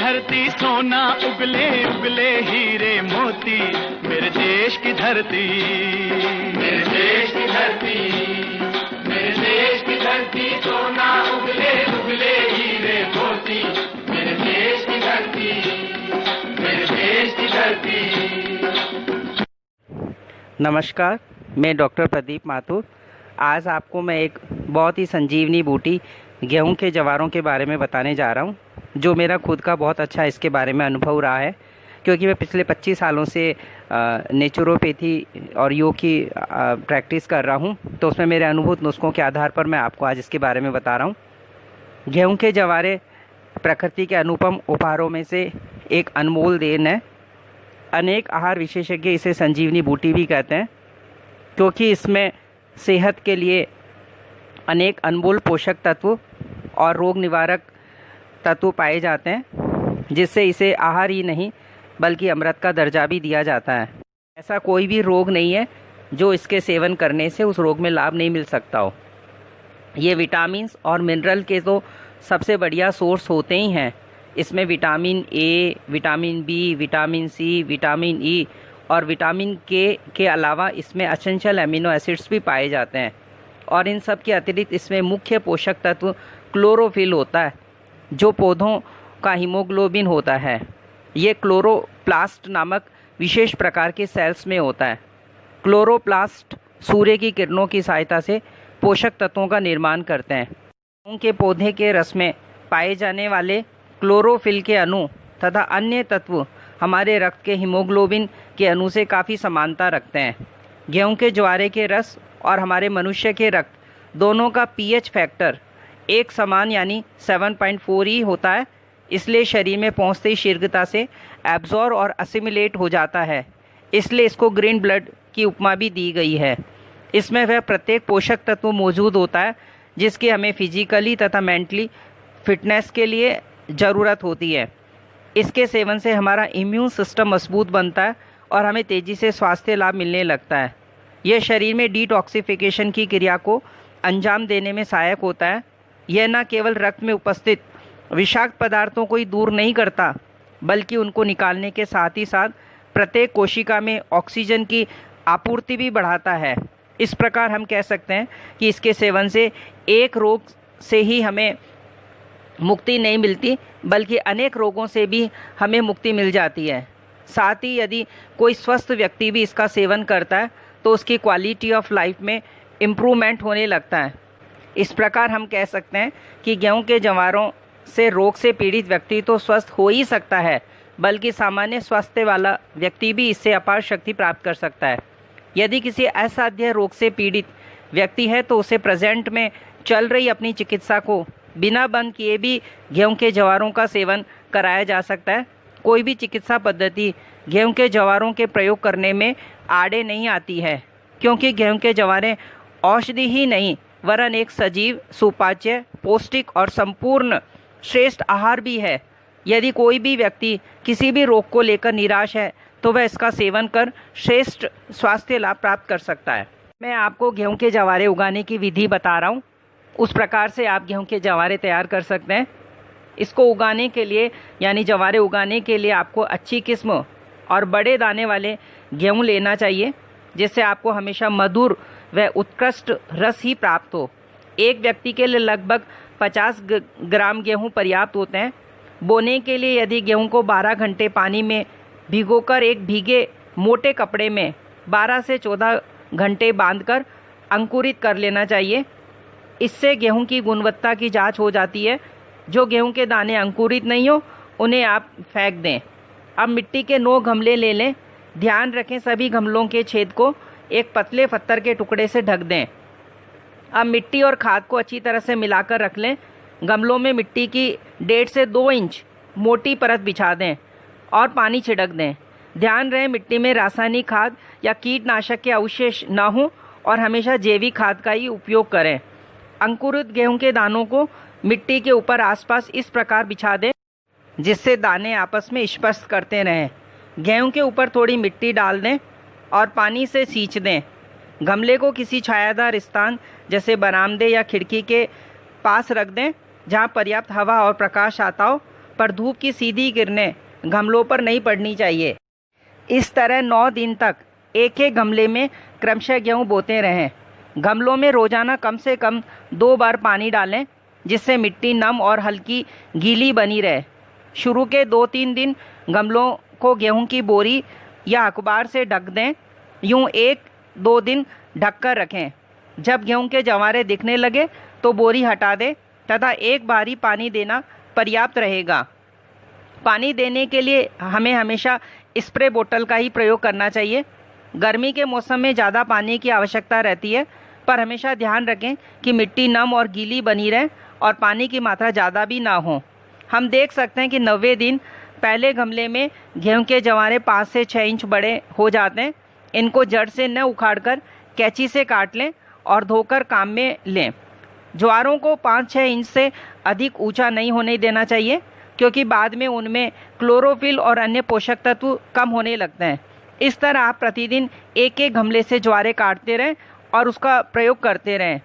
धरती सोना उगले उगले हीरे मोती, मेरे देश की धरती, मेरे देश की धरती, मेरे देश की धरती सोना उगले उगले हीरे मोती, मेरे देश की धरती, मेरे देश की धरती। नमस्कार, मैं डॉक्टर प्रदीप माथुर। आज आपको मैं एक बहुत ही संजीवनी बूटी गेहूं के जवारों के बारे में बताने जा रहा हूं, जो मेरा खुद का बहुत अच्छा इसके बारे में अनुभव रहा है, क्योंकि मैं पिछले 25 सालों से नेचुरोपैथी और योग की प्रैक्टिस कर रहा हूं। तो उसमें मेरे अनुभूत नुस्खों के आधार पर मैं आपको आज इसके बारे में बता रहा हूं। गेहूं के जवारे प्रकृति के अनुपम उपहारों में से एक अनमोल देन है। अनेक आहार विशेषज्ञ इसे संजीवनी बूटी भी कहते हैं, क्योंकि इसमें सेहत के लिए अनेक अनमोल पोषक तत्व और रोग निवारक तत्व पाए जाते हैं, जिससे इसे आहार ही नहीं बल्कि अमृत का दर्जा भी दिया जाता है। ऐसा कोई भी रोग नहीं है जो इसके सेवन करने से उस रोग में लाभ नहीं मिल सकता हो। ये विटामिन और मिनरल के तो सबसे बढ़िया सोर्स होते ही हैं। इसमें vitamin A, vitamin B, vitamin C, vitamin E और विटामिन के अलावा इसमें एसेंशियल एमिनो एसिड्स भी पाए जाते हैं। और इन सब के अतिरिक्त इसमें मुख्य पोषक तत्व क्लोरोफिल होता है, जो पौधों का हीमोग्लोबिन होता है। ये क्लोरोप्लास्ट नामक विशेष प्रकार के सेल्स में होता है। क्लोरोप्लास्ट सूर्य की किरणों की सहायता से पोषक तत्वों का निर्माण करते हैं। उनके पौधे के रस में पाए जाने वाले क्लोरोफिल के अणु तथा अन्य तत्व हमारे रक्त के हीमोग्लोबिन के अणु से काफ़ी समानता रखते हैं। गेहूं के ज्वारे के रस और हमारे मनुष्य के रक्त दोनों का पीएच फैक्टर एक समान यानी 7.4 ही होता है। इसलिए शरीर में पहुंचते ही शीघ्रता से एब्जॉर्ब और असिमिलेट हो जाता है। इसलिए इसको ग्रीन ब्लड की उपमा भी दी गई है। इसमें वह प्रत्येक पोषक तत्व मौजूद होता है जिसकी हमें फिजिकली तथा मेंटली फिटनेस के लिए ज़रूरत होती है। इसके सेवन से हमारा इम्यून सिस्टम मजबूत बनता है और हमें तेज़ी से स्वास्थ्य लाभ मिलने लगता है। यह शरीर में डिटॉक्सिफिकेशन की क्रिया को अंजाम देने में सहायक होता है। यह न केवल रक्त में उपस्थित विषाक्त पदार्थों को ही दूर नहीं करता, बल्कि उनको निकालने के साथ ही साथ प्रत्येक कोशिका में ऑक्सीजन की आपूर्ति भी बढ़ाता है। इस प्रकार हम कह सकते हैं कि इसके सेवन से एक रोग से ही हमें मुक्ति नहीं मिलती, बल्कि अनेक रोगों से भी हमें मुक्ति मिल जाती है। साथ ही यदि कोई स्वस्थ व्यक्ति भी इसका सेवन करता है तो उसकी क्वालिटी ऑफ लाइफ में इम्प्रूवमेंट होने लगता है। इस प्रकार हम कह सकते हैं कि गेहूं के जवारों से रोग से पीड़ित व्यक्ति तो स्वस्थ हो ही सकता है, बल्कि सामान्य स्वास्थ्य वाला व्यक्ति भी इससे अपार शक्ति प्राप्त कर सकता है। यदि किसी असाध्य रोग से पीड़ित व्यक्ति है तो उसे प्रेजेंट में चल रही अपनी चिकित्सा को बिना बंद किए भी गेहूं के जवारों का सेवन कराया जा सकता है। कोई भी चिकित्सा पद्धति गेहूं के जवारों के प्रयोग करने में आड़े नहीं आती है, क्योंकि गेहूं के जवारे औषधि ही नहीं वरन एक सजीव, सुपाच्य, पौष्टिक और संपूर्ण श्रेष्ठ आहार भी है। यदि कोई भी व्यक्ति किसी भी रोग को लेकर निराश है तो वह इसका सेवन कर श्रेष्ठ स्वास्थ्य लाभ प्राप्त कर सकता है। मैं आपको गेहूं के जवारे उगाने की विधि बता रहा हूं। उस प्रकार से आप गेहूं के जवारे तैयार कर सकते हैं। इसको उगाने के लिए यानी जवारे उगाने के लिए आपको अच्छी किस्म और बड़े दाने वाले गेहूं लेना चाहिए, जिससे आपको हमेशा मधुर व उत्कृष्ट रस ही प्राप्त हो। एक व्यक्ति के लिए लगभग 50 ग्राम गेहूं पर्याप्त होते हैं। बोने के लिए यदि गेहूं को 12 घंटे पानी में भिगोकर एक भीगे मोटे कपड़े में 12 से 14 घंटे बांधकर अंकुरित कर लेना चाहिए। इससे गेहूं की गुणवत्ता की जांच हो जाती है। जो गेहूं के दाने अंकुरित नहीं हो उन्हें आप फेंक दें। अब मिट्टी के 9 गमले ले लें। ध्यान रखें सभी गमलों के छेद को एक पतले पत्थर के टुकड़े से ढक दें। अब मिट्टी और खाद को अच्छी तरह से मिलाकर रख लें। गमलों में मिट्टी की 1.5 से 2 इंच मोटी परत बिछा दें और पानी छिड़क दें। ध्यान रहे मिट्टी में रासायनिक खाद या कीटनाशक के अवशेष न हो और हमेशा जैविक खाद का ही उपयोग करें। अंकुरित गेहूं के दानों को मिट्टी के ऊपर आसपास इस प्रकार बिछा दें जिससे दाने आपस में स्पर्श करते रहें। गेहूं के ऊपर थोड़ी मिट्टी डाल दें और पानी से सींच दें। गमले को किसी छायादार स्थान जैसे बरामदे या खिड़की के पास रख दें जहां पर्याप्त हवा और प्रकाश आता हो। पर धूप की सीधी किरणें गमलों पर नहीं पड़नी चाहिए। इस तरह 9 दिन तक एक एक गमले में क्रमशः गेहूँ बोते रहें। गमलों में रोजाना कम से कम 2 बार पानी डालें, जिससे मिट्टी नम और हल्की गीली बनी रहे। शुरू के 2-3 दिन गमलों को गेहूं की बोरी या अखबार से ढक दें। यूं 1-2 दिन ढककर रखें। जब गेहूं के जवारे दिखने लगे तो बोरी हटा दें तथा एक बार ही पानी देना पर्याप्त रहेगा। पानी देने के लिए हमें हमेशा स्प्रे बोतल का ही प्रयोग करना चाहिए। गर्मी के मौसम में ज़्यादा पानी की आवश्यकता रहती है, पर हमेशा ध्यान रखें कि मिट्टी नम और गीली बनी रहे और पानी की मात्रा ज़्यादा भी ना हो। हम देख सकते हैं कि 90 दिन पहले गमले में गेहूं के जवारे 5 से 6 इंच बड़े हो जाते हैं। इनको जड़ से न उखाड़कर कैंची से काट लें और धोकर काम में लें। ज्वारों को 5-6 इंच से अधिक ऊंचा नहीं होने देना चाहिए, क्योंकि बाद में उनमें क्लोरोफिल और अन्य पोषक तत्व कम होने लगते हैं। इस तरह आप प्रतिदिन एक एक गमले से ज्वारे काटते रहें और उसका प्रयोग करते रहें।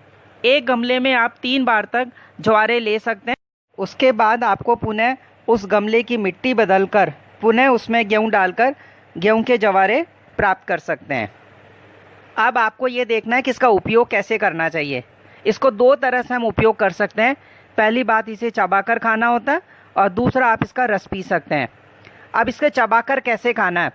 एक गमले में आप 3 बार तक ज्वारे ले सकते हैं। उसके बाद आपको पुनः उस गमले की मिट्टी बदलकर पुनः उसमें गेहूं डालकर गेहूं के जवारे प्राप्त कर सकते हैं। अब आपको ये देखना है कि इसका उपयोग कैसे करना चाहिए। इसको 2 तरह से हम उपयोग कर सकते हैं। पहली बात, इसे चबाकर खाना होता है, और दूसरा आप इसका रस पी सकते हैं। अब इसके चबाकर कैसे खाना है?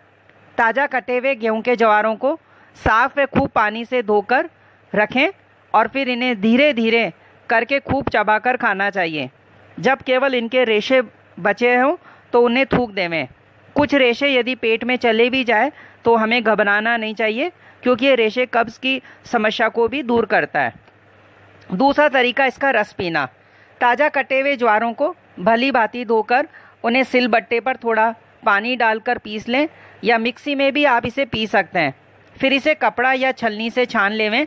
ताज़ा कटे हुए गेहूं के जवारों को साफ व खूब पानी से धोकर रखें और फिर इन्हें धीरे धीरे करके खूब चबाकर खाना चाहिए। जब केवल इनके रेशे बचे हों तो उन्हें थूक देवें। कुछ रेशे यदि पेट में चले भी जाए तो हमें घबराना नहीं चाहिए, क्योंकि ये रेशे कब्ज़ की समस्या को भी दूर करता है। दूसरा तरीका इसका रस पीना। ताज़ा कटे हुए ज्वारों को भली भांति धोकर उन्हें सिलबट्टे पर थोड़ा पानी डालकर पीस लें, या मिक्सी में भी आप इसे पी सकते हैं। फिर इसे कपड़ा या छलनी से छान लेवें।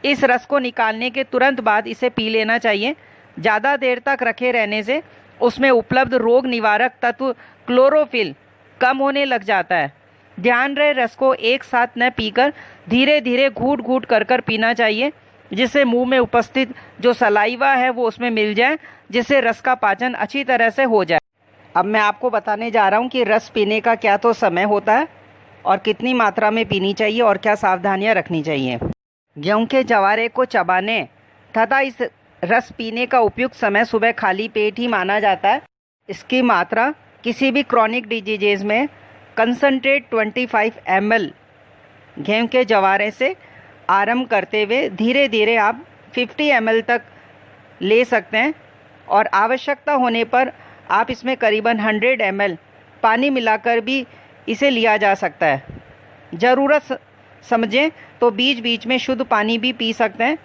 इस रस को निकालने के तुरंत बाद इसे पी लेना चाहिए। ज़्यादा देर तक रखे रहने से उसमें उपलब्ध रोग निवारक तत्व क्लोरोफिल कम होने लग जाता है। ध्यान रहे, रस को एक साथ न पीकर धीरे धीरे घूट घूट कर पीना चाहिए, जिससे मुंह में उपस्थित जो सलाइवा है वो उसमें मिल जाए, जिससे रस का पाचन अच्छी तरह से हो जाए। अब मैं आपको बताने जा रहा हूँ कि रस पीने का क्या तो समय होता है और कितनी मात्रा में पीनी चाहिए और क्या सावधानियाँ रखनी चाहिए। गेहूं के जवारे को चबाने तथा इस रस पीने का उपयुक्त समय सुबह खाली पेट ही माना जाता है। इसकी मात्रा किसी भी क्रॉनिक डिजीजेज में कंसंट्रेट 25 ml गेहूं के जवारे से आरंभ करते हुए धीरे धीरे आप 50 ml तक ले सकते हैं, और आवश्यकता होने पर आप इसमें करीबन 100 ml पानी मिलाकर भी इसे लिया जा सकता है। ज़रूरत समझें तो बीच बीच में शुद्ध पानी भी पी सकते हैं,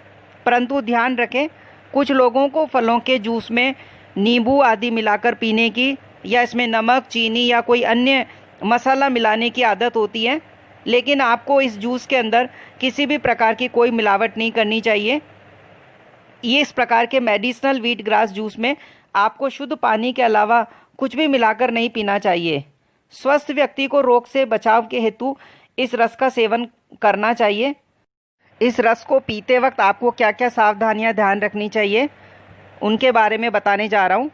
परंतु ध्यान रखें, कुछ लोगों को फलों के जूस में नींबू आदि मिलाकर पीने की या इसमें नमक, चीनी या कोई अन्य मसाला मिलाने की आदत होती है, लेकिन आपको इस जूस के अंदर किसी भी प्रकार की कोई मिलावट नहीं करनी चाहिए। ये इस प्रकार के मेडिसिनल व्हीट ग्रास जूस में आपको शुद्ध पानी के अलावा कुछ भी मिलाकर नहीं पीना चाहिए। स्वस्थ व्यक्ति को रोग से बचाव के हेतु इस रस का सेवन करना चाहिए। इस रस को पीते वक्त आपको क्या क्या सावधानियां ध्यान रखनी चाहिए, उनके बारे में बताने जा रहा हूं।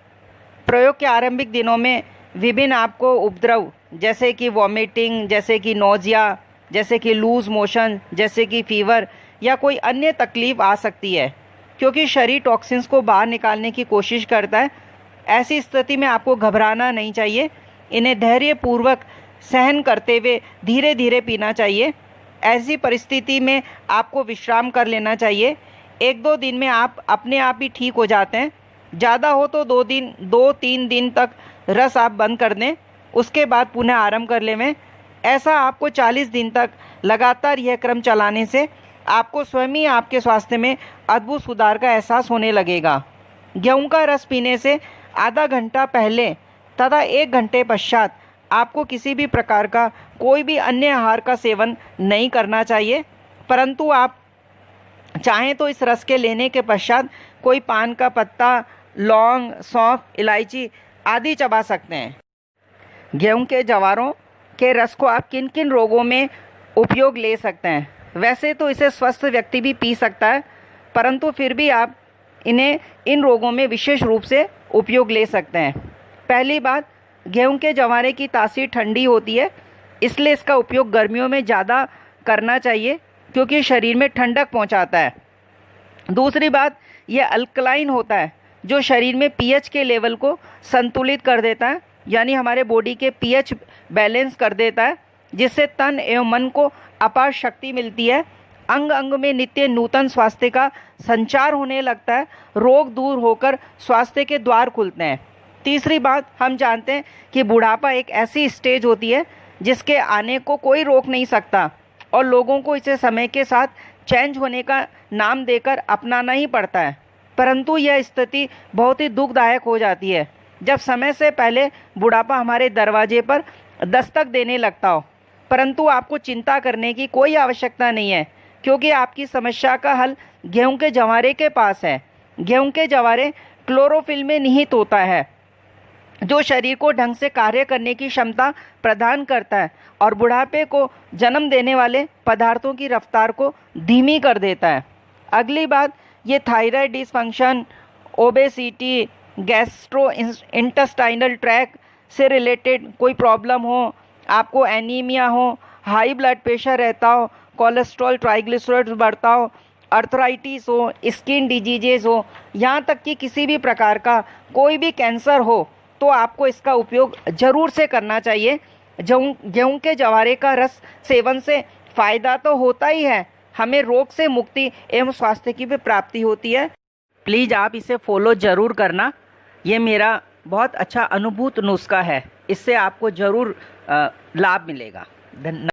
प्रयोग के आरंभिक दिनों में विभिन्न आपको उपद्रव, जैसे कि वॉमिटिंग, जैसे कि नोजिया, जैसे कि लूज मोशन, जैसे कि फीवर या कोई अन्य तकलीफ आ सकती है, क्योंकि शरीर टॉक्सिन्स को बाहर निकालने की कोशिश करता है। ऐसी स्थिति में आपको घबराना नहीं चाहिए। इन्हें धैर्यपूर्वक सहन करते हुए धीरे धीरे पीना चाहिए। ऐसी परिस्थिति में आपको विश्राम कर लेना चाहिए। 1-2 दिन में आप अपने आप ही ठीक हो जाते हैं। ज़्यादा हो तो 2-3 दिन तक रस आप बंद कर दें, उसके बाद पुनः आरंभ कर लें। ऐसा आपको 40 दिन तक लगातार यह क्रम चलाने से आपको स्वयं ही आपके स्वास्थ्य में अद्भुत सुधार का एहसास होने लगेगा। गेहूं का रस पीने से आधा घंटा पहले तथा 1 घंटे पश्चात आपको किसी भी प्रकार का कोई भी अन्य आहार का सेवन नहीं करना चाहिए, परंतु आप चाहें तो इस रस के लेने के पश्चात कोई पान का पत्ता, लौंग, सौंफ, इलायची आदि चबा सकते हैं। गेहूं के जवारों के रस को आप किन किन रोगों में उपयोग ले सकते हैं? वैसे तो इसे स्वस्थ व्यक्ति भी पी सकता है, परंतु फिर भी आप इन्हें इन रोगों में विशेष रूप से उपयोग ले सकते हैं। पहली बात, गेहूं के जवारे की तासीर ठंडी होती है, इसलिए इसका उपयोग गर्मियों में ज़्यादा करना चाहिए क्योंकि शरीर में ठंडक पहुंचाता है। दूसरी बात, यह अल्कलाइन होता है जो शरीर में पीएच के लेवल को संतुलित कर देता है, यानी हमारे बॉडी के पीएच बैलेंस कर देता है, जिससे तन एवं मन को अपार शक्ति मिलती है। अंग अंग में नित्य नूतन स्वास्थ्य का संचार होने लगता है, रोग दूर होकर स्वास्थ्य के द्वार खुलते हैं। तीसरी बात, हम जानते हैं कि बुढ़ापा एक ऐसी स्टेज होती है जिसके आने को कोई रोक नहीं सकता और लोगों को इसे समय के साथ चेंज होने का नाम देकर अपनाना ही पड़ता है, परंतु यह स्थिति बहुत ही दुखदायक हो जाती है जब समय से पहले बुढ़ापा हमारे दरवाजे पर दस्तक देने लगता हो। परंतु आपको चिंता करने की कोई आवश्यकता नहीं है क्योंकि आपकी समस्या का हल गेहूं के जवारे के पास है। गेहूं के जवारे क्लोरोफिल में निहित होता है जो शरीर को ढंग से कार्य करने की क्षमता प्रदान करता है और बुढ़ापे को जन्म देने वाले पदार्थों की रफ्तार को धीमी कर देता है। अगली बात, ये thyroid dysfunction, obesity, gastro intestinal tract से रिलेटेड कोई प्रॉब्लम हो, आपको एनीमिया हो, हाई ब्लड प्रेशर रहता हो, कोलेस्ट्रॉल ट्राइग्लिसराइड्स बढ़ता हो, अर्थराइटिस हो, स्किन डिजीजेज हो, यहाँ तक कि किसी भी प्रकार का कोई भी कैंसर हो, तो आपको इसका उपयोग ज़रूर से करना चाहिए। गेहूं के जवारे का रस सेवन से फ़ायदा तो होता ही है, हमें रोग से मुक्ति एवं स्वास्थ्य की भी प्राप्ति होती है। प्लीज़ आप इसे फॉलो ज़रूर करना, ये मेरा बहुत अच्छा अनुभूत नुस्खा है, इससे आपको ज़रूर लाभ मिलेगा। धन्यवाद।